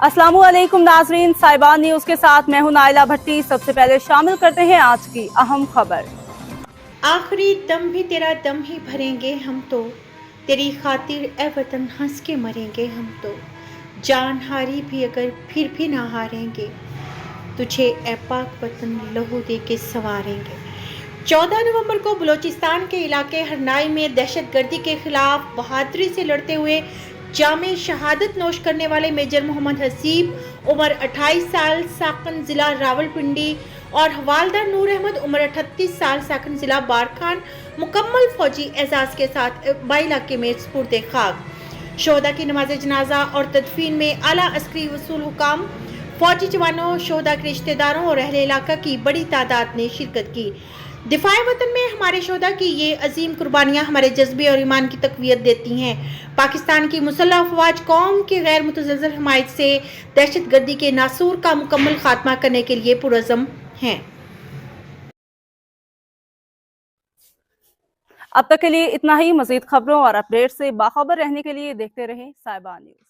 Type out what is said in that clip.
अस्सलामुअलैकुम नाजरीन, साइबान न्यूज के साथ मैं हूं नाइला भट्टी। सबसे पहले शामिल करते हैं आज की अहम खबर। आखिरी दम भी तेरा दम ही भरेंगे हम तो, तेरी खातिर ए वतन हंस के मरेंगे हम तो, जान हारी भी अगर फिर भी ना हारेंगे, तुझे ए पाक वतन लहू दे के संवारेंगे। 14 नवंबर को बलूचिस्तान के इलाके हरनाई में दहशतगर्दी के खिलाफ बहादुरी से लड़ते हुए जामे शहादत नोश करने वाले मेजर मोहम्मद हसीब उम्र 28 साल साकन जिला रावलपिंडी और हवालदार नूर अहमद उम्र 38 साल साकन जिला बारखान मुकम्मल फौजी एजाज के साथ इलाके में सुपुर्द खाक। शोहदा की नमाज जनाजा और तदफीन में आला अस्करी वसूल हुकाम, फौजी जवानों, शोहदा के रिश्तेदारों और अहले इलाका की बड़ी तादाद ने शिरकत की। दिफाए वतन में हमारे शोहदा की ये अजीम कुर्बानियां हमारे जज्बे और ईमान की तकवीत देती हैं। पाकिस्तान की मुसल्लह अफवाज कौम की गैर मुतज़लज़ल हिमायत से दहशतगर्दी के नासूर का मुकम्मल खात्मा करने के लिए पुरअज़्म हैं। अब तक के लिए इतना ही। मजीद खबरों और अपडेट से बाखबर रहने के लिए देखते रहें साइबान न्यूज।